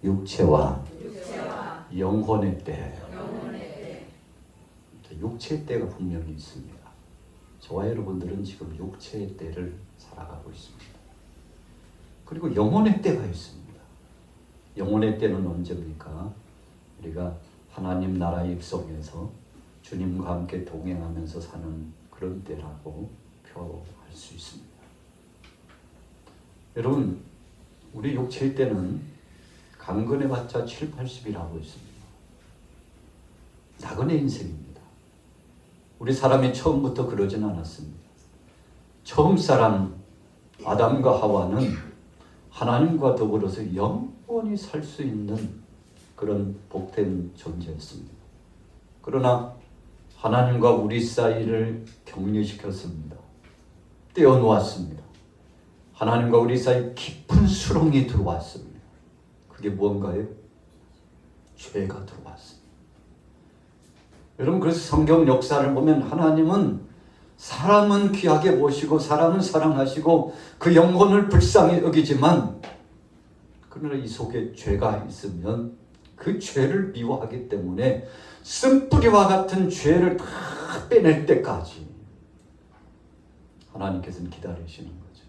육체와 영혼의 때. 육체의 때가 분명히 있습니다. 저와 여러분들은 지금 육체의 때를 살아가고 있습니다. 그리고 영혼의 때가 있습니다. 영혼의 때는 언제입니까? 우리가 하나님 나라 입성해서 주님과 함께 동행하면서 사는 그런 때라고 표할 수 있습니다. 여러분, 우리 육체의 때는 강건해봤자 7, 80이라고 있습니다. 나그네 인생입니다. 우리 사람이 처음부터 그러진 않았습니다. 처음 사람 아담과 하와는 하나님과 더불어서 영원히 살 수 있는 그런 복된 존재였습니다. 그러나 하나님과 우리 사이를 격려시켰습니다. 떼어놓았습니다. 하나님과 우리 사이 깊은 수렁이 들어왔습니다. 그게 무언가요? 죄가 들어왔습니다. 여러분, 그래서 성경 역사를 보면 하나님은 사람은 귀하게 보시고 사람은 사랑하시고 그 영혼을 불쌍히 여기지만, 그러나 이 속에 죄가 있으면 그 죄를 미워하기 때문에 쓴뿌리와 같은 죄를 다 빼낼 때까지 하나님께서는 기다리시는 거죠.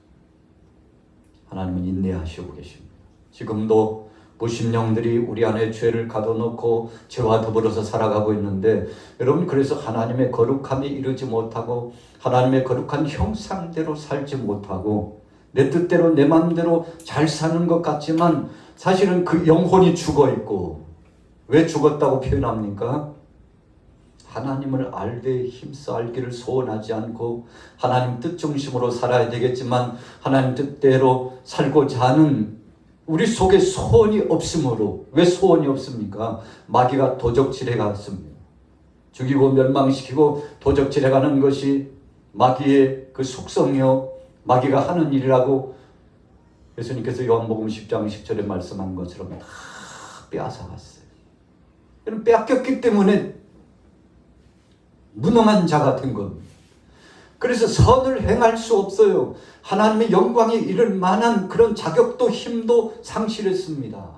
하나님은 인내하시고 계십니다. 지금도 무신령들이 우리 안에 죄를 가둬놓고 죄와 더불어서 살아가고 있는데, 여러분, 그래서 하나님의 거룩함에 이르지 못하고 하나님의 거룩한 형상대로 살지 못하고 내 뜻대로 내 마음대로 잘 사는 것 같지만 사실은 그 영혼이 죽어 있고, 왜 죽었다고 표현합니까? 하나님을 알되 힘써 알기를 소원하지 않고 하나님 뜻 중심으로 살아야 되겠지만 하나님 뜻대로 살고자 하는 우리 속에 소원이 없으므로. 왜 소원이 없습니까? 마귀가 도적질해 갔습니다. 죽이고 멸망시키고 도적질해 가는 것이 마귀의 그 속성이요, 마귀가 하는 일이라고 예수님께서 요한복음 10장 10절에 말씀한 것처럼 다 빼앗아갔어요. 빼앗겼기 때문에 무능한 자가 된 겁니다. 그래서 선을 행할 수 없어요. 하나님의 영광에 이를 만한 그런 자격도 힘도 상실했습니다.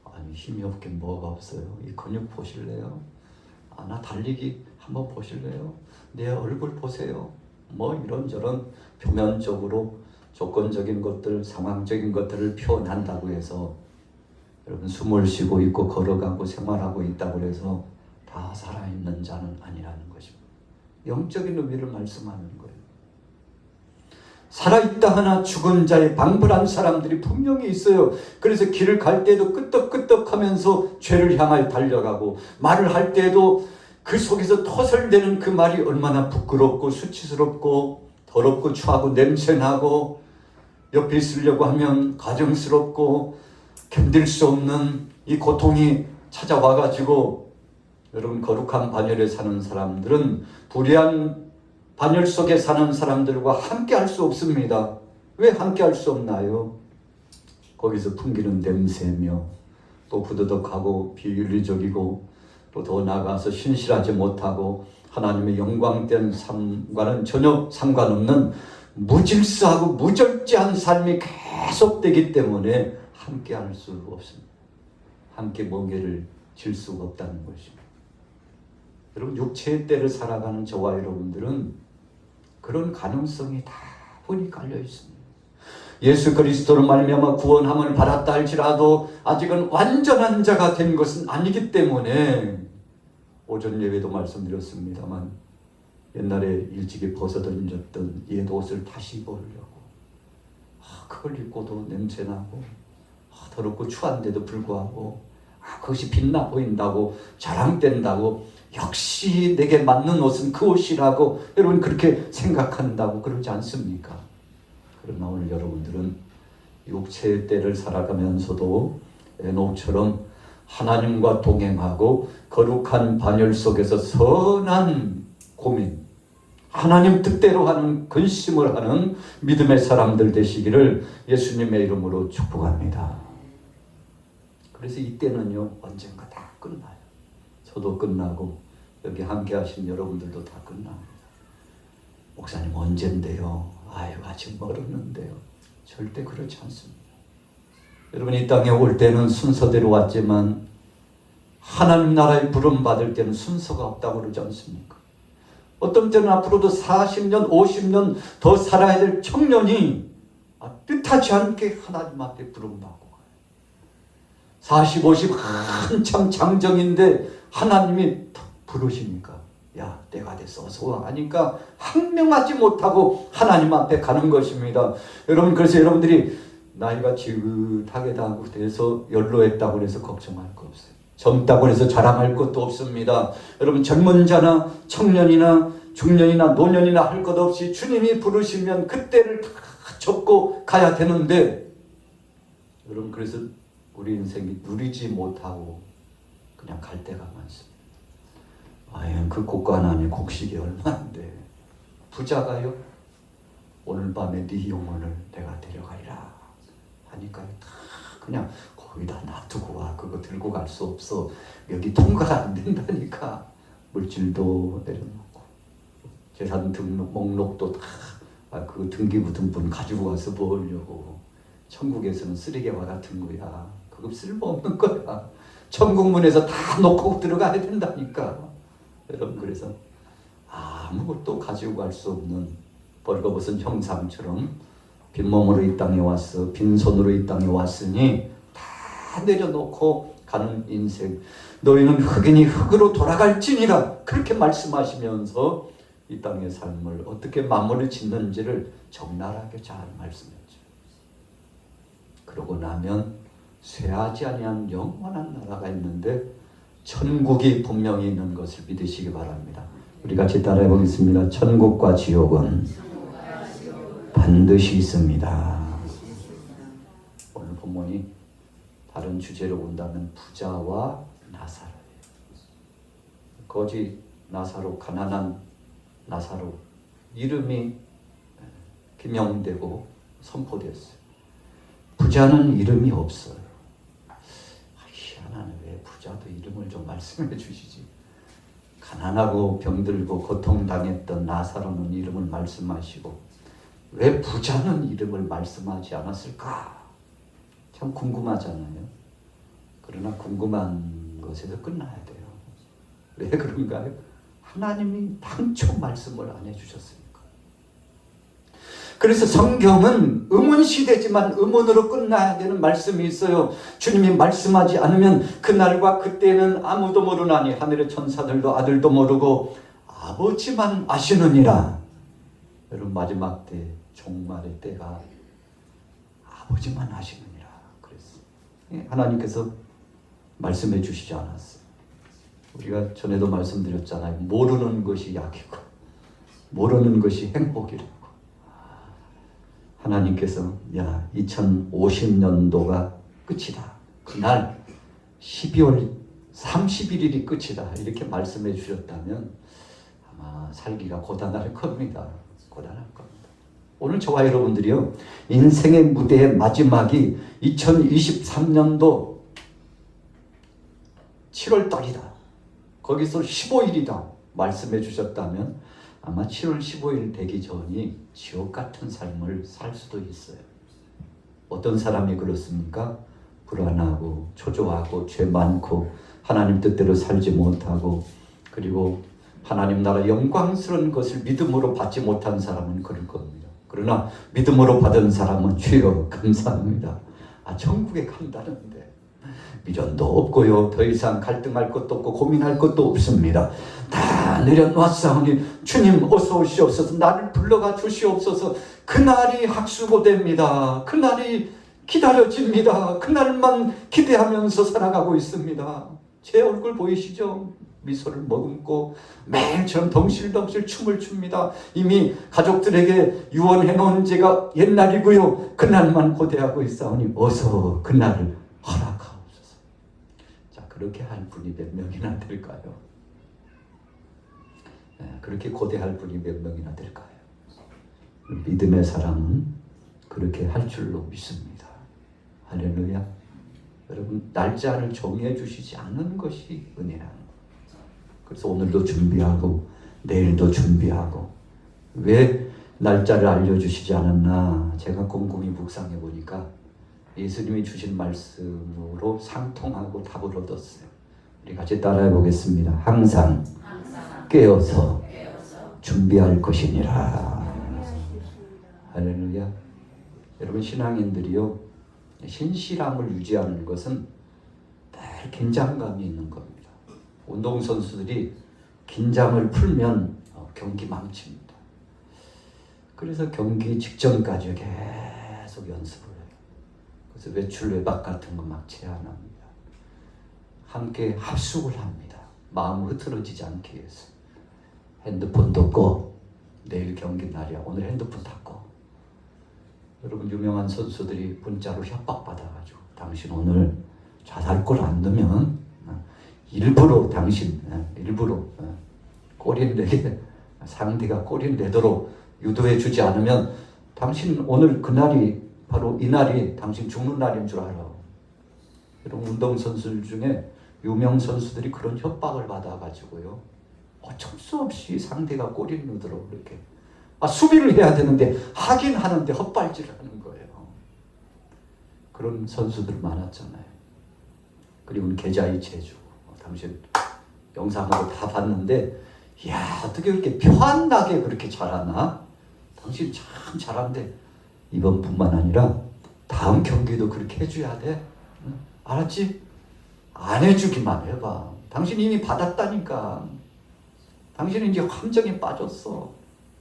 아니, 힘이 없긴 뭐가 없어요. 이 근육 보실래요? 나 달리기 한번 보실래요? 내 얼굴 보세요. 뭐 이런저런 표면적으로 조건적인 것들, 상황적인 것들을 표현한다고 해서 여러분, 숨을 쉬고 있고 걸어가고 생활하고 있다고 해서 다 살아있는 자는 아니라는 것입니다. 영적인 의미를 말씀하는 거예요. 살아있다 하나 죽은 자의 방불한 사람들이 분명히 있어요. 그래서 길을 갈 때도 끄떡끄떡하면서 죄를 향하여 달려가고, 말을 할 때도 그 속에서 터설대는 그 말이 얼마나 부끄럽고 수치스럽고 더럽고 추하고 냄새나고 옆에 있으려고 하면 가정스럽고 견딜 수 없는 이 고통이 찾아와가지고, 여러분, 거룩한 반열에 사는 사람들은 불의한 반열 속에 사는 사람들과 함께 할 수 없습니다. 왜 함께 할 수 없나요? 거기서 풍기는 냄새며 또 부드덕하고 비윤리적이고 또 더 나아가서 신실하지 못하고 하나님의 영광된 삶과는 전혀 상관없는 무질서하고 무절제한 삶이 계속되기 때문에 함께 할 수 없습니다. 함께 멍에를 질 수가 없다는 것입니다. 여러분, 육체의 때를 살아가는 저와 여러분들은 그런 가능성이 다분히 깔려 있습니다. 예수 그리스도로 말미암아 구원함을 받았다 할지라도 아직은 완전한 자가 된 것은 아니기 때문에, 오전 예배도 말씀드렸습니다만 옛날에 일찍이 벗어던졌던 옛 옷을 다시 입으려고, 그걸 입고도 냄새나고 더럽고 추한데도 불구하고 그것이 빛나 보인다고 자랑된다고, 역시 내게 맞는 옷은 그 옷이라고 여러분 그렇게 생각한다고 그러지 않습니까? 그러나 오늘 여러분들은 육체의 때를 살아가면서도 에녹처럼 하나님과 동행하고 거룩한 반열 속에서 선한 고민, 하나님 뜻대로 하는 근심을 하는 믿음의 사람들 되시기를 예수님의 이름으로 축복합니다. 그래서 이때는요, 언젠가 다 끝나요. 저도 끝나고 여기 함께 하신 여러분들도 다 끝납니다. 목사님, 언젠데요? 아유, 아직 멀었는데요. 절대 그렇지 않습니다. 여러분 이 땅에 올 때는 순서대로 왔지만 하나님 나라에 부름받을 때는 순서가 없다고 그러지 않습니까? 어떤 때는 앞으로도 40년, 50년 더 살아야 될 청년이 뜻하지 않게 하나님 앞에 부름받고 가요. 40, 50 한참 장정인데 하나님이 부르시니까 야 내가 됐어 어서 와 하니까 항명하지 못하고 하나님 앞에 가는 것입니다. 여러분 그래서 여러분들이 나이가 지긋하게 돼서 연로했다고 해서 걱정할 거 없어요. 젊다고 해서 자랑할 것도 없습니다. 여러분 젊은 자나 청년이나 중년이나 노년이나 할 것 없이 주님이 부르시면 그때를 다 접고 가야 되는데 여러분 그래서 우리 인생이 누리지 못하고 그냥 갈 때가 많습니다. 아유 그 고관 안에 곡식이 얼마인데 부자가요 오늘 밤에 네 영혼을 내가 데려가리라 하니까 다 그냥 거기다 놔두고 와. 그거 들고 갈 수 없어. 여기 통과가 안 된다니까. 물질도 내려놓고 재산 등록 목록도 다 그 등기 묻은 분 가지고 와서 먹으려고. 천국에서는 쓰레기와 같은 거야. 그거 쓸모없는 거야. 천국 문에서 다 놓고 들어가야 된다니까. 여러분 그래서 아무것도 가지고 갈 수 없는 벌거벗은 형상처럼 빈몸으로 이 땅에 왔어. 빈손으로 이 땅에 왔으니 다 내려놓고 가는 인생. 너희는 흙이니 흙으로 돌아갈지니라. 그렇게 말씀하시면서 이 땅의 삶을 어떻게 마무리 짓는지를 적나라하게 잘 말씀했죠. 그러고 나면 쇠하지 아니한 영원한 나라가 있는데 천국이 분명히 있는 것을 믿으시기 바랍니다. 우리 같이 따라해 보겠습니다. 천국과 지옥은 반드시 있습니다. 오늘 본문이 다른 주제로 본다면 부자와 나사로예요. 거지 나사로, 가난한 나사로 이름이 기명되고 선포됐어요. 부자는 이름이 없어요. 희한하네. 왜 부자도 이름을 좀 말씀해 주시지. 가난하고 병들고 고통당했던 나사로는 이름을 말씀하시고 왜 부자는 이름을 말씀하지 않았을까? 참 궁금하잖아요. 그러나 궁금한 것에서 끝나야 돼요. 왜 그런가요? 하나님이 당초 말씀을 안 해주셨으니까. 그래서 성경은 의문시대지만 의문으로 끝나야 되는 말씀이 있어요. 주님이 말씀하지 않으면 그날과 그때는 아무도 모르나니 하늘의 천사들도 아들도 모르고 아버지만 아시느니라. 여러분 마지막 때 종말의 때가 아버지만 아시느니라 그랬어요. 하나님께서 말씀해 주시지 않았어요. 우리가 전에도 말씀드렸잖아요. 모르는 것이 약이고 모르는 것이 행복이라고. 하나님께서 2050년도가 끝이다. 그날 12월 31일이 끝이다. 이렇게 말씀해 주셨다면 아마 살기가 고단할 겁니다. 고단할 겁니다. 오늘 저와 여러분들이요. 인생의 무대의 마지막이 2023년도 7월 달이다. 거기서 15일이다. 말씀해 주셨다면 아마 7월 15일 되기 전이 지옥 같은 삶을 살 수도 있어요. 어떤 사람이 그렇습니까? 불안하고 초조하고 죄 많고 하나님 뜻대로 살지 못하고 그리고 하나님 나라 영광스러운 것을 믿음으로 받지 못한 사람은 그럴 겁니다. 그러나 믿음으로 받은 사람은 주여 감사합니다. 천국에 간다는데 미련도 없고요. 더 이상 갈등할 것도 없고 고민할 것도 없습니다. 다 내려놓았사오니 주님 어서 오시옵소서. 나를 불러가 주시옵소서. 그날이 학수고됩니다. 그날이 기다려집니다. 그날만 기대하면서 살아가고 있습니다. 제 얼굴 보이시죠? 미소를 머금고 매일처럼 덩실덩실 춤을 춥니다. 이미 가족들에게 유언해 놓은 지가 옛날이고요. 그날만 고대하고 있사오니 어서 그날을 허락하옵소서. 자, 그렇게 할 분이 몇 명이나 될까요? 그렇게 고대할 분이 몇 명이나 될까요? 믿음의 사람은 그렇게 할 줄로 믿습니다. 할렐루야. 여러분 날짜를 정해 주시지 않은 것이 은혜라는 거예요. 그래서 오늘도 준비하고 내일도 준비하고 왜 날짜를 알려주시지 않았나 제가 곰곰이 묵상해 보니까 예수님이 주신 말씀으로 상통하고 답을 얻었어요. 우리 같이 따라해 보겠습니다. 항상 깨어서 준비할 것이니라. 할렐루야. 여러분, 신앙인들이요, 신실함을 유지하는 것은 늘 긴장감이 있는 겁니다. 운동선수들이 긴장을 풀면 경기 망칩니다. 그래서 경기 직전까지 계속 연습을 해요. 그래서 외출 외박 같은 거 막 제안합니다. 함께 합숙을 합니다. 마음 흐트러지지 않기 위해서. 핸드폰도 꺼. 내일 경기 날이야. 오늘 핸드폰 다 꺼. 여러분, 유명한 선수들이 문자로 협박받아가지고 당신 오늘 자살골 안 넣으면 일부러 골인 내게, 상대가 골인 내도록 유도해 주지 않으면 당신 오늘 그날이 바로 이날이 당신 죽는 날인 줄 알아. 여러분, 운동선수들 중에 유명 선수들이 그런 협박을 받아가지고요, 어쩔 수 없이 상대가 골인 누도록 이렇게 수비를 해야 되는데 하긴 하는데 헛발질을 하는 거예요. 그런 선수들 많았잖아요. 그리고 계좌이 제주, 당신 영상으로 다 봤는데, 이야, 어떻게 그렇게 편하게 그렇게 잘하나? 당신 참 잘한데 이번뿐만 아니라 다음 경기도 그렇게 해줘야 돼. 응? 알았지? 안 해주기만 해봐. 당신 이미 받았다니까. 당신은 이제 함정에 빠졌어.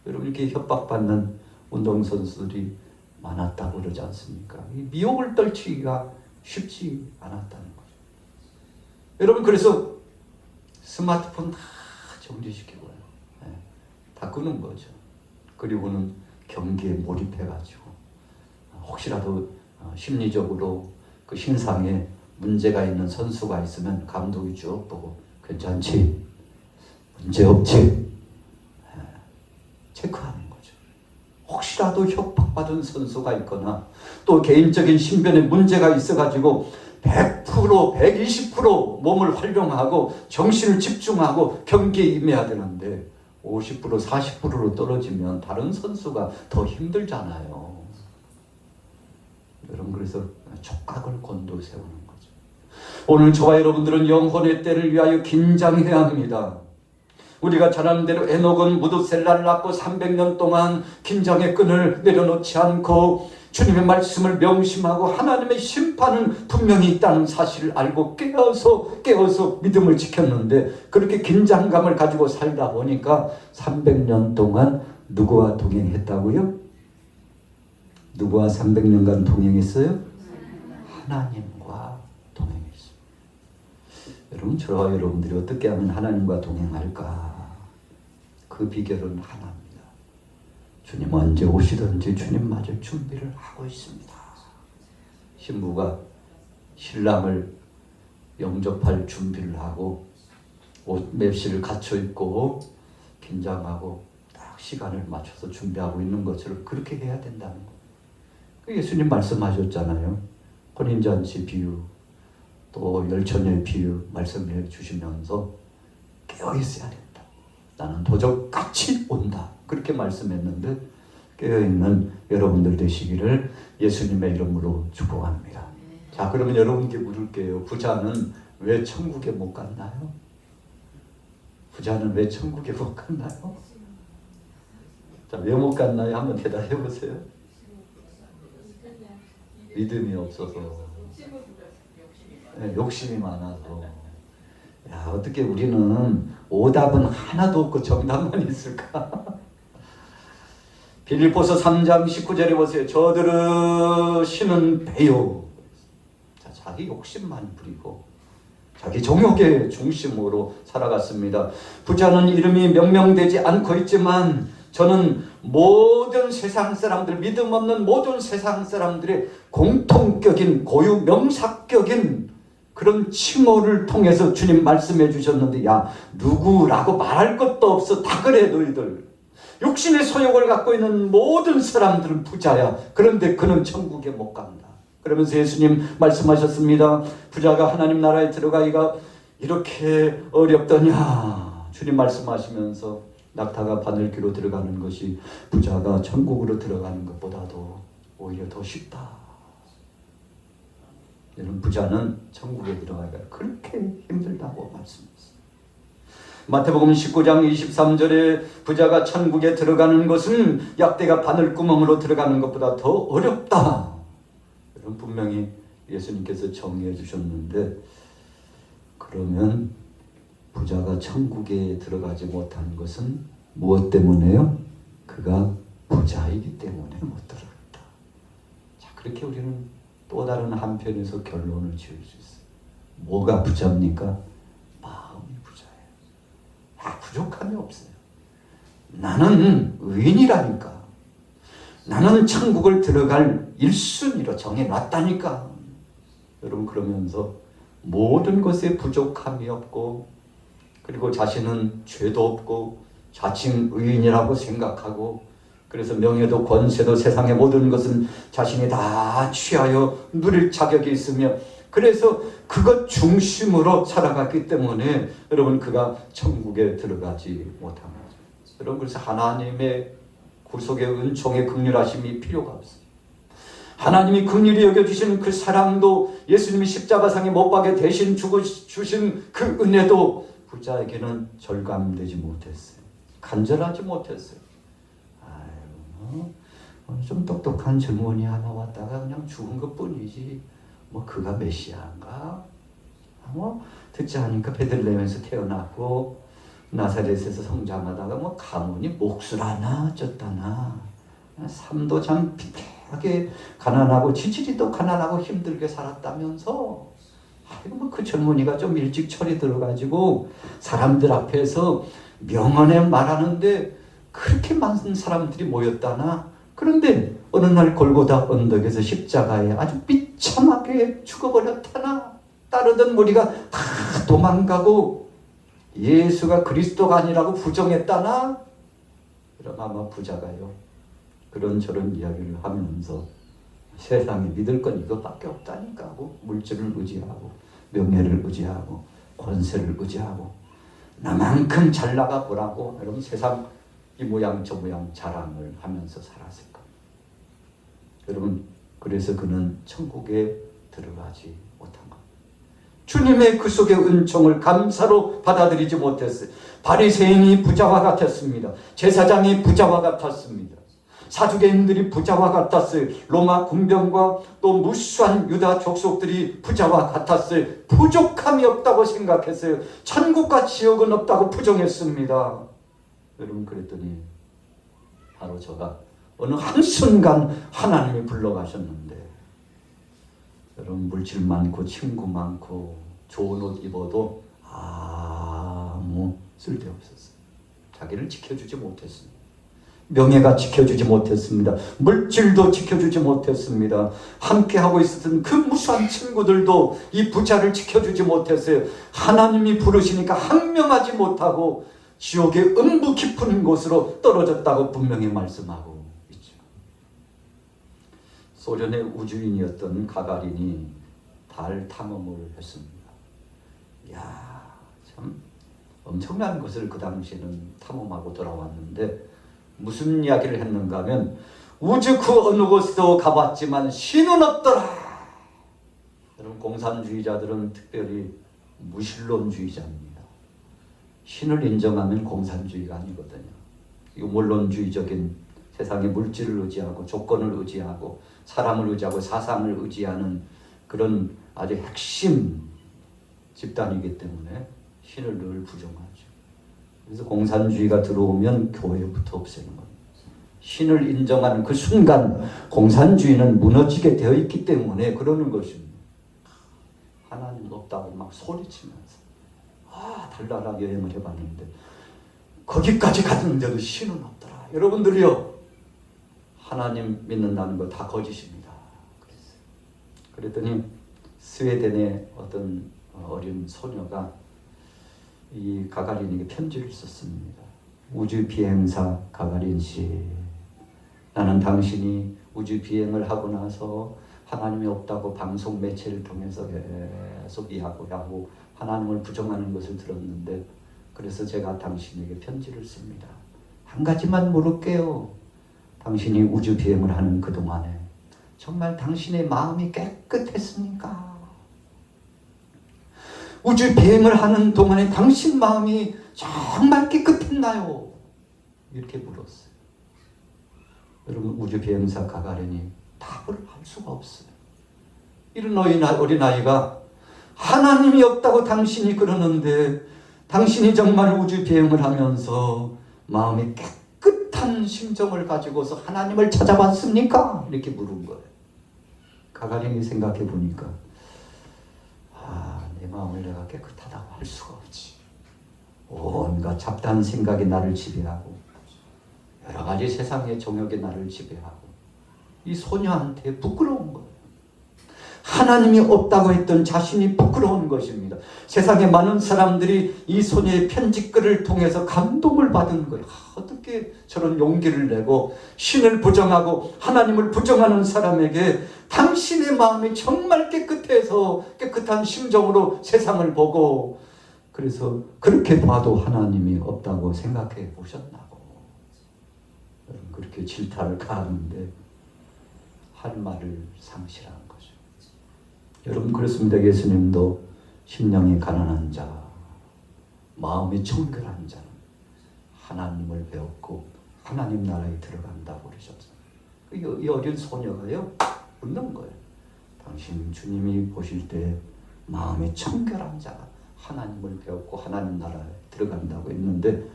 여러분, 이렇게 협박받는 운동선수들이 많았다고 그러지 않습니까? 이 미혹을 떨치기가 쉽지 않았다는 거죠. 여러분, 그래서 스마트폰 다 정지시키고요. 네, 다 끄는 거죠. 그리고는 경기에 몰입해가지고 혹시라도 심리적으로 그 신상에 문제가 있는 선수가 있으면 감독이 쭉 보고 괜찮지? 문제 없지? 체크하는 거죠. 혹시라도 협박받은 선수가 있거나 또 개인적인 신변에 문제가 있어가지고 100%, 120% 몸을 활용하고 정신을 집중하고 경기에 임해야 되는데 50%, 40%로 떨어지면 다른 선수가 더 힘들잖아요. 여러분, 그래서 촉각을 곤두세우는 거죠. 오늘 저와 여러분들은 영혼의 때를 위하여 긴장해야 합니다. 우리가 잘 아는 대로 에녹은 무드셀라를 낳고 300년 동안 긴장의 끈을 내려놓지 않고 주님의 말씀을 명심하고 하나님의 심판은 분명히 있다는 사실을 알고 깨어서 믿음을 지켰는데, 그렇게 긴장감을 가지고 살다 보니까 300년 동안 누구와 동행했다고요? 누구와 300년간 동행했어요? 하나님과 동행했어요. 여러분, 저와 여러분들이 어떻게 하면 하나님과 동행할까? 그 비결은 하나입니다. 주님 언제 오시든지 주님 맞을 준비를 하고 있습니다. 신부가 신랑을 영접할 준비를 하고 옷 맵시를 갖춰 입고 긴장하고 딱 시간을 맞춰서 준비하고 있는 것처럼 그렇게 해야 된다는 거예요. 예수님 말씀하셨잖아요. 혼인잔치 비유, 또 열처녀의 비유 말씀해 주시면서 깨어 있어야 된다. 나는 도적같이 온다. 그렇게 말씀했는데 깨어있는 여러분들 되시기를 예수님의 이름으로 축복합니다. 자, 그러면 여러분께 물을게요. 부자는 왜 천국에 못 갔나요? 부자는 왜 천국에 못 갔나요? 자, 왜 못 갔나요? 한번 대답해 보세요. 믿음이 없어서, 네, 욕심이 많아서. 야, 어떻게 우리는 오답은 하나도 없고 정답만 있을까? 빌립보서 3장 19절에 보세요. 저들은 배요. 자, 자기 욕심만 부리고 자기 정욕의 중심으로 살아갔습니다. 부자는 이름이 명명되지 않고 있지만 저는 모든 세상 사람들, 믿음 없는 모든 세상 사람들의 공통격인 고유 명사격인 그런 칭호를 통해서 주님 말씀해 주셨는데, 야, 누구라고 말할 것도 없어. 다 그래. 너희들 육신의 소욕을 갖고 있는 모든 사람들은 부자야. 그런데 그는 천국에 못 간다. 그러면서 예수님 말씀하셨습니다. 부자가 하나님 나라에 들어가기가 이렇게 어렵더냐. 주님 말씀하시면서 낙타가 바늘귀로 들어가는 것이 부자가 천국으로 들어가는 것보다도 오히려 더 쉽다. 이런 부자는 천국에 들어가기가 그렇게 힘들다고 말씀했어요. 마태복음 19장 23절에 부자가 천국에 들어가는 것은 약대가 바늘구멍으로 들어가는 것보다 더 어렵다. 이런 분명히 예수님께서 정의해 주셨는데, 그러면 부자가 천국에 들어가지 못한 것은 무엇 때문에요? 그가 부자이기 때문에 못 들어갔다. 자, 그렇게 우리는 또 다른 한편에서 결론을 지을 수 있어요. 뭐가 부자입니까? 마음이 부자예요. 부족함이 없어요. 나는 의인이라니까. 나는 천국을 들어갈 1순위로 정해놨다니까. 여러분, 그러면서 모든 것에 부족함이 없고, 그리고 자신은 죄도 없고 자칭 의인이라고 생각하고, 그래서 명예도 권세도 세상의 모든 것은 자신이 다 취하여 누릴 자격이 있으며, 그래서 그것 중심으로 살아갔기 때문에 여러분, 그가 천국에 들어가지 못한 거죠. 여러분, 그래서 하나님의 구속의 은총의 긍휼하심이 필요가 없어요. 하나님이 긍휼히 여겨주신 그 사랑도, 예수님이 십자가상에 못 박에 대신 주신 그 은혜도 부자에게는 절감되지 못했어요. 간절하지 못했어요. 좀 똑똑한 젊은이 하나 왔다가 그냥 죽은 것뿐이지 뭐 그가 메시아인가? 듣지 않으니까 베들레헴에서 태어났고 나사렛에서 성장하다가 뭐 가문이 몫을 하나 어쩌다나, 삶도 참 비참하게 가난하고 지지리도 가난하고 힘들게 살았다면서, 뭐 그 젊은이가 좀 일찍 철이 들어가지고 사람들 앞에서 명언에 말하는데 그렇게 많은 사람들이 모였다나. 그런데 어느 날 골고다 언덕에서 십자가에 아주 비참하게 죽어버렸다나. 따르던 무리가 다 도망가고 예수가 그리스도가 아니라고 부정했다나. 그럼 아마 부자가요, 그런 저런 이야기를 하면서 세상에 믿을 건 이것밖에 없다니까 하고, 물질을 의지하고 명예를 의지하고 권세를 의지하고 나만큼 잘 나가 보라고 여러분 세상 이 모양 저 모양 자랑을 하면서 살았을 겁니다. 여러분, 그래서 그는 천국에 들어가지 못한 겁니다. 주님의 그 속의 은총을 감사로 받아들이지 못했어요. 바리새인이 부자와 같았습니다. 제사장이 부자와 같았습니다. 사두개인들이 부자와 같았어요. 로마 군병과 또 무수한 유다 족속들이 부자와 같았어요. 부족함이 없다고 생각했어요. 천국과 지옥은 없다고 부정했습니다. 여러분, 그랬더니 바로 저가 어느 한순간 하나님이 불러가셨는데, 여러분, 물질 많고 친구 많고 좋은 옷 입어도 아무 쓸데없었어요. 자기를 지켜주지 못했습니다. 명예가 지켜주지 못했습니다. 물질도 지켜주지 못했습니다. 함께하고 있었던 그 무수한 친구들도 이 부자를 지켜주지 못했어요. 하나님이 부르시니까 항명하지 못하고 지옥의 음부 깊은 곳으로 떨어졌다고 분명히 말씀하고 있죠. 소련의 우주인이었던 가가린이 달 탐험을 했습니다. 이야, 참 엄청난 것을 그 당시에는 탐험하고 돌아왔는데, 무슨 이야기를 했는가 하면, 우주 그 어느 곳에도 가봤지만 신은 없더라. 여러분, 공산주의자들은 특별히 무신론주의자입니다. 신을 인정하면 공산주의가 아니거든요. 유물론주의적인 세상의 물질을 의지하고 조건을 의지하고 사람을 의지하고 사상을 의지하는 그런 아주 핵심 집단이기 때문에 신을 늘 부정하죠. 그래서 공산주의가 들어오면 교회부터 없애는 겁니다. 신을 인정하는 그 순간 공산주의는 무너지게 되어 있기 때문에 그러는 것입니다. 하나님 없다고 막 소리치면서 달나라 여행을 해봤는데 거기까지 갔는데도 신은 없더라. 여러분들이요, 하나님 믿는다는 거 다 거짓입니다. 그랬더니 스웨덴의 어떤 어린 소녀가 이 가가린에게 편지를 썼습니다. 우주 비행사 가가린 씨, 나는 당신이 우주 비행을 하고 나서 하나님이 없다고 방송 매체를 통해서 계속 이야기하고 하나님을 부정하는 것을 들었는데, 그래서 제가 당신에게 편지를 씁니다. 한 가지만 물을게요. 당신이 우주 비행을 하는 그동안에 정말 당신의 마음이 깨끗했습니까? 우주 비행을 하는 동안에 당신 마음이 정말 깨끗했나요? 이렇게 물었어요. 여러분, 우주 비행사 가가린이 답을 할 수가 없어요. 이런 어린아이가 하나님이 없다고 당신이 그러는데 당신이 정말 우주 비행을 하면서 마음이 깨끗한 심정을 가지고서 하나님을 찾아봤습니까? 이렇게 물은 거예요. 가가린이 생각해 보니까 내 마음을 내가 깨끗하다고 할 수가 없지. 온갖 잡다한 생각이 나를 지배하고 여러 가지 세상의 정욕이 나를 지배하고 이 소녀한테 부끄러운 거예요. 하나님이 없다고 했던 자신이 부끄러운 것입니다. 세상에 많은 사람들이 이 소녀의 편지글을 통해서 감동을 받은 거예요. 어떻게 저런 용기를 내고 신을 부정하고 하나님을 부정하는 사람에게 당신의 마음이 정말 깨끗해서 깨끗한 심정으로 세상을 보고 그래서 그렇게 봐도 하나님이 없다고 생각해 보셨나고. 그렇게 질타를 가하는데 할 말을 상실한 거죠. 여러분, 그렇습니다. 예수님도 심령이 가난한 자, 마음이 청결한 자는 하나님을 배웠고 하나님 나라에 들어간다고 그러셨어요. 이 어린 소녀가요 묻는 거예요. 당신 주님이 보실 때 마음이 청결한 자가 하나님을 배웠고 하나님 나라에 들어간다고 했는데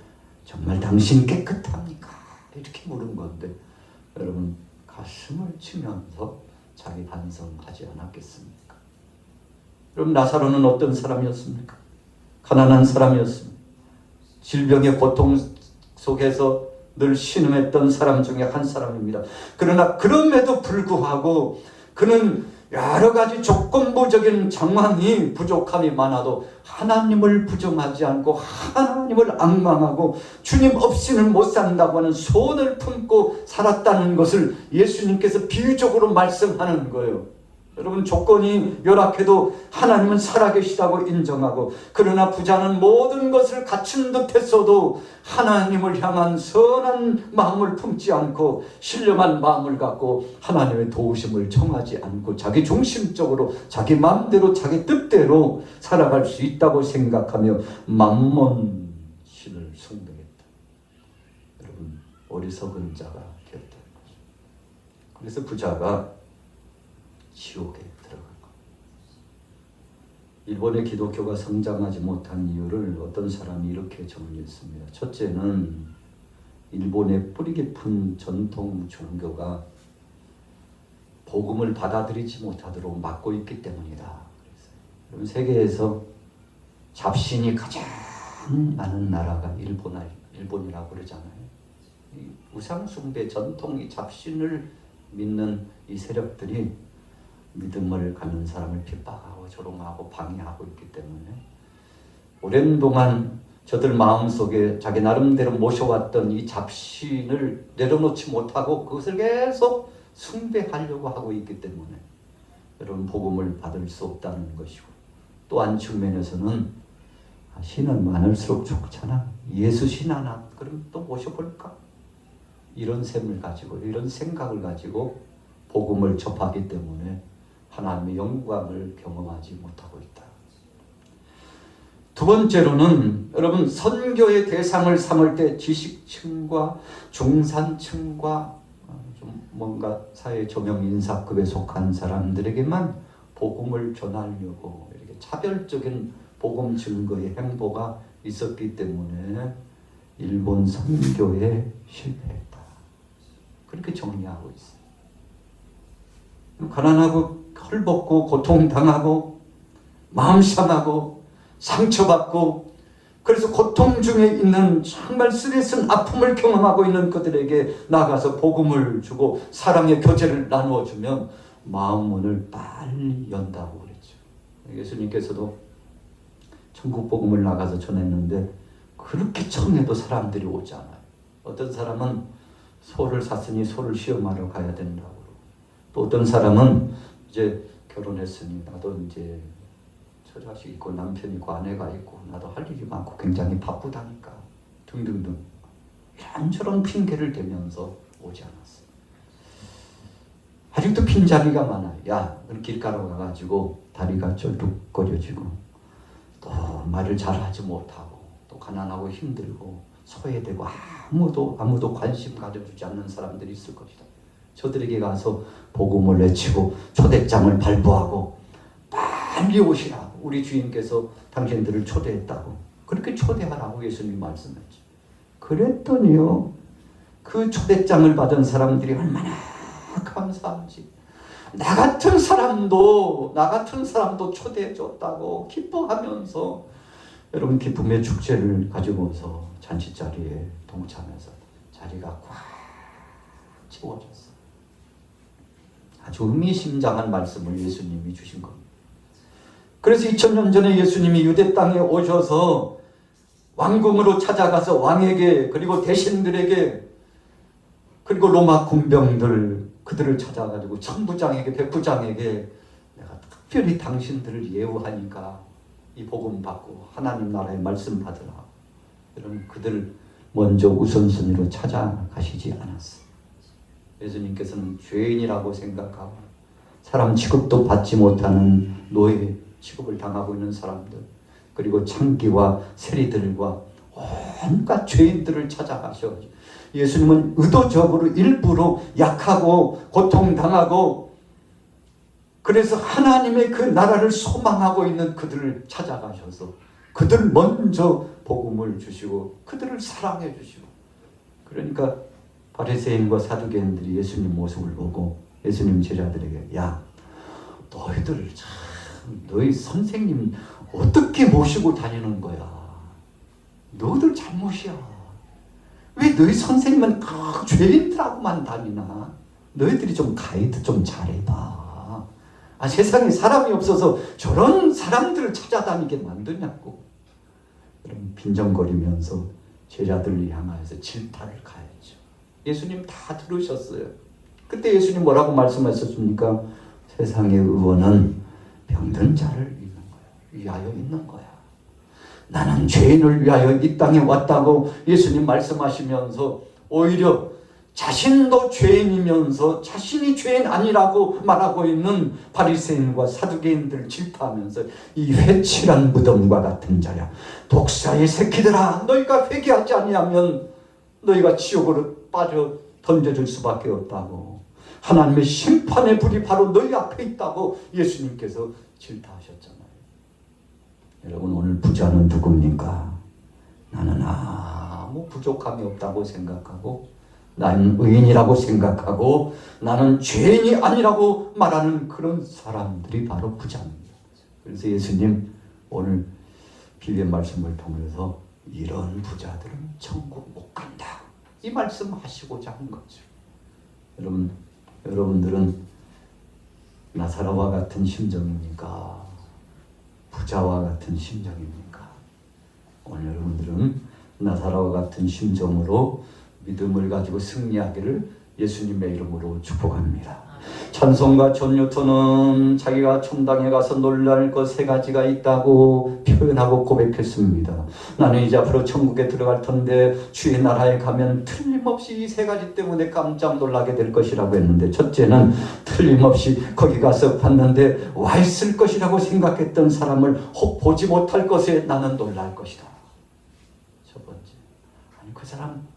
정말 당신 깨끗합니까? 이렇게 물은 건데 여러분, 가슴을 치면서 자기 반성하지 않았겠습니까? 여러분, 나사로는 어떤 사람이었습니까? 가난한 사람이었습니다. 질병의 고통 속에서 늘 신음했던 사람 중에 한 사람입니다. 그러나 그럼에도 불구하고 그는 여러 가지 조건부적인 상황이 부족함이 많아도 하나님을 부정하지 않고 하나님을 앙망하고 주님 없이는 못 산다고 하는 소원을 품고 살았다는 것을 예수님께서 비유적으로 말씀하는 거예요. 여러분, 조건이 열악해도 하나님은 살아계시다고 인정하고 그러나 부자는 모든 것을 갖춘 듯 했어도 하나님을 향한 선한 마음을 품지 않고 신령한 마음을 갖고 하나님의 도우심을 청하지 않고 자기 중심적으로 자기 마음대로 자기 뜻대로 살아갈 수 있다고 생각하며 맘몬 신을 숭배했다. 여러분, 어리석은 자가 되었다는 거죠. 그래서 부자가 지옥에 들어간 것. 일본의 기독교가 성장하지 못한 이유를 어떤 사람이 이렇게 정리했습니다. 첫째는 일본의 뿌리 깊은 전통 종교가 복음을 받아들이지 못하도록 막고 있기 때문이다. 그럼 세계에서 잡신이 가장 많은 나라가 일본이라고 그러잖아요. 이 우상숭배 전통이 잡신을 믿는 이 세력들이 믿음을 갖는 사람을 핍박하고 조롱하고 방해하고 있기 때문에 오랜 동안 저들 마음속에 자기 나름대로 모셔왔던 이 잡신을 내려놓지 못하고 그것을 계속 숭배하려고 하고 있기 때문에 여러분, 복음을 받을 수 없다는 것이고 또 한 측면에서는 신은 많을수록 좋잖아. 예수 신 하나 그럼 또 모셔볼까? 이런 셈을 가지고 이런 생각을 가지고 복음을 접하기 때문에 하나님의 영광을 경험하지 못하고 있다. 두 번째로는 여러분, 선교의 대상을 삼을 때 지식층과 중산층과 좀 뭔가 사회 조명 인사급에 속한 사람들에게만 복음을 전하려고 이렇게 차별적인 복음 증거의 행보가 있었기 때문에 일본 선교에 실패했다. 그렇게 정리하고 있어요. 가난하고 헐벗고 고통당하고 마음 상하고 상처받고 그래서 고통 중에 있는 정말 쓰레쓴 아픔을 경험하고 있는 그들에게 나가서 복음을 주고 사랑의 교제를 나누어주면 마음 문을 빨리 연다고 그랬죠. 예수님께서도 천국 복음을 나가서 전했는데 그렇게 청해도 사람들이 오지 않아요. 어떤 사람은 소를 샀으니 소를 시험하러 가야 된다고 그러고 또 어떤 사람은 이제 결혼했으니 나도 이제 처자식 있고 남편 있고 아내가 있고 나도 할 일이 많고 굉장히 바쁘다니까 등등등 이런저런 핑계를 대면서 오지 않았어요. 아직도 빈자리가 많아요. 야, 길가로 가가지고 다리가 쫄뚝거려지고 말을 잘하지 못하고 또 가난하고 힘들고 소외되고 아무도 관심 가져주지 않는 사람들이 있을 것이다. 저들에게 가서 복음을 외치고 초대장을 발부하고 빨리 오시라고, 우리 주인께서 당신들을 초대했다고, 그렇게 초대하라고 예수님 말씀했죠. 그랬더니요, 그 초대장을 받은 사람들이 얼마나 감사한지, 나 같은 사람도 초대해 줬다고 기뻐하면서 여러분 기쁨의 축제를 가지고서 잔치자리에 동참해서 자리가 꽉 채워졌어요. 아주 의미심장한 말씀을 예수님이 주신 겁니다. 그래서 2000년 전에 예수님이 유대 땅에 오셔서 왕궁으로 찾아가서 왕에게, 그리고 대신들에게, 그리고 로마 군병들, 그들을 찾아가지고 천부장에게, 백부장에게 내가 특별히 당신들을 예우하니까 이 복음 받고 하나님 나라의 말씀 받으라. 여러분, 그들을 먼저 우선순위로 찾아가시지 않았어요. 예수님께서는 죄인이라고 생각하고 사람 취급도 받지 못하는 노예 취급을 당하고 있는 사람들, 그리고 창기와 세리들과 온갖 죄인들을 찾아가셔. 예수님은 의도적으로 일부러 약하고 고통당하고, 그래서 하나님의 그 나라를 소망하고 있는 그들을 찾아가셔서 그들 먼저 복음을 주시고 그들을 사랑해 주시고, 그러니까 바리새인과 사두개인들이 예수님 모습을 보고 예수님 제자들에게, 야, 너희들 참 너희 선생님 어떻게 모시고 다니는 거야? 너희들 잘못이야. 왜 너희 선생님은 죄인들하고만 다니나? 너희들이 좀 가이드 좀 잘해봐. 세상에 사람이 없어서 저런 사람들을 찾아다니게 만드냐고. 그럼 빈정거리면서 제자들을 향하여서 질타를 가해죠. 예수님 다 들으셨어요. 그때 예수님 뭐라고 말씀하셨습니까? 세상의 의원은 병든 자를 위하여 있는 거야. 나는 죄인을 위하여 이 땅에 왔다고 예수님 말씀하시면서 오히려 자신도 죄인이면서 자신이 죄인 아니라고 말하고 있는 바리새인과 사두개인들을 질타하면서, 이 회칠한 무덤과 같은 자야, 독사의 새끼들아, 너희가 회개하지 아니하면 너희가 지옥으로 빠져 던져질 수밖에 없다고, 하나님의 심판의 불이 바로 너희 앞에 있다고 예수님께서 질타하셨잖아요. 여러분, 오늘 부자는 누굽니까? 나는 아무 부족함이 없다고 생각하고, 나는 의인이라고 생각하고, 나는 죄인이 아니라고 말하는 그런 사람들이 바로 부자입니다. 그래서 예수님 오늘 비유의 말씀을 통해서 이런 부자들은 천국 못 간다, 이 말씀하시고자 한 거죠. 여러분들은 나사로와 같은 심정입니까? 부자와 같은 심정입니까? 오늘 여러분들은 나사로와 같은 심정으로 믿음을 가지고 승리하기를 예수님의 이름으로 축복합니다. 찬송가 존 뉴턴은 자기가 천당에 가서 놀랄 것 세 가지가 있다고 표현하고 고백했습니다. 나는 이제 앞으로 천국에 들어갈 텐데 주의 나라에 가면 틀림없이 이 세 가지 때문에 깜짝 놀라게 될 것이라고 했는데, 첫째는 틀림없이 거기 가서 봤는데 와 있을 것이라고 생각했던 사람을 보지 못할 것에 나는 놀랄 것이다. 첫 번째, 그 사람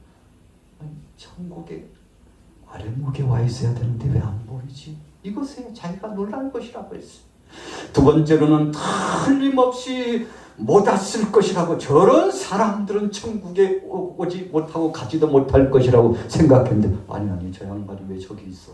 천국에 아랫목에 와 있어야 되는데 왜 안 보이지? 이것에 자기가 놀랄 것이라고 했어요. 두 번째로는 틀림없이 못 왔을 것이라고, 저런 사람들은 천국에 오지 못하고 가지도 못할 것이라고 생각했는데, 아니 저 양반이 왜 저기 있어?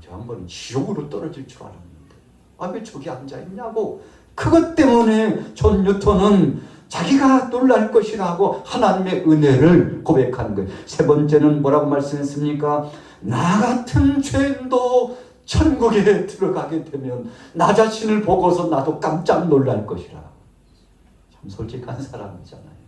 저 양반은 지옥으로 떨어질 줄 알았는데 왜 저기 앉아있냐고. 그것 때문에 존 뉴턴은 자기가 놀랄 것이라고 하나님의 은혜를 고백하는 거예요. 세 번째는 뭐라고 말씀했습니까? 나 같은 죄인도 천국에 들어가게 되면 나 자신을 보고서 나도 깜짝 놀랄 것이라. 참 솔직한 사람이잖아요.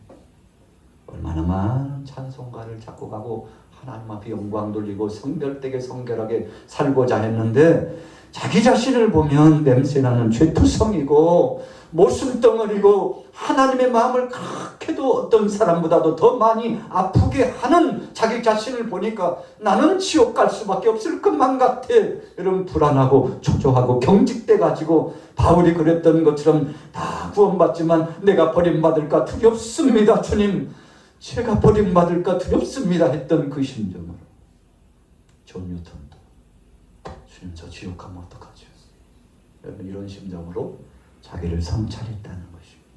얼마나 많은 찬송가를 작곡하고 하나님 앞에 영광 돌리고 성별되게 성결하게 살고자 했는데 자기 자신을 보면 냄새나는 죄투성이고 모순덩어리고 하나님의 마음을 그렇게도 어떤 사람보다도 더 많이 아프게 하는 자기 자신을 보니까 나는 지옥 갈 수밖에 없을 것만 같아. 이런 불안하고 초조하고 경직돼가지고 바울이 그랬던 것처럼 다 구원받지만 내가 버림받을까 두렵습니다. 주님, 제가 버림받을까 두렵습니다 했던 그 심정으로 존 뉴턴도 주님 저 지옥 가면 어떡하죠? 여러분 이런 심정으로 자기를 성찰했다는 것입니다.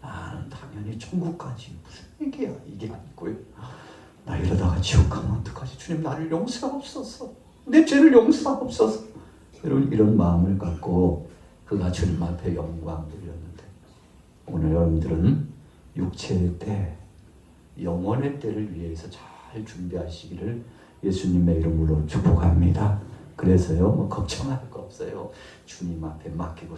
나는 당연히 천국 가지 무슨 얘기야 이게 아니고요. 나 이러다가 지옥 가면 어떡하지? 주님 나를 용서하옵소서. 내 죄를 용서하옵소서. 여러분 이런 마음을 갖고 그가 주님 앞에 영광 돌렸는데 오늘 여러분들은 육체의 때 영원의 때를 위해서 잘 준비하시기를 예수님의 이름으로 축복합니다. 그래서요 뭐 걱정할 거 없어요. 주님 앞에 맡기고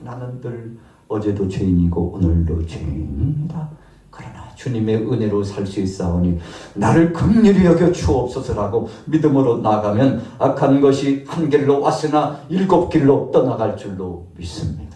나는 늘 어제도 죄인이고 오늘도 죄인입니다. 그러나 주님의 은혜로 살 수 있사오니 나를 긍휼히 여겨 주옵소서라고 믿음으로 나가면 악한 것이 한 길로 왔으나 일곱 길로 떠나갈 줄로 믿습니다.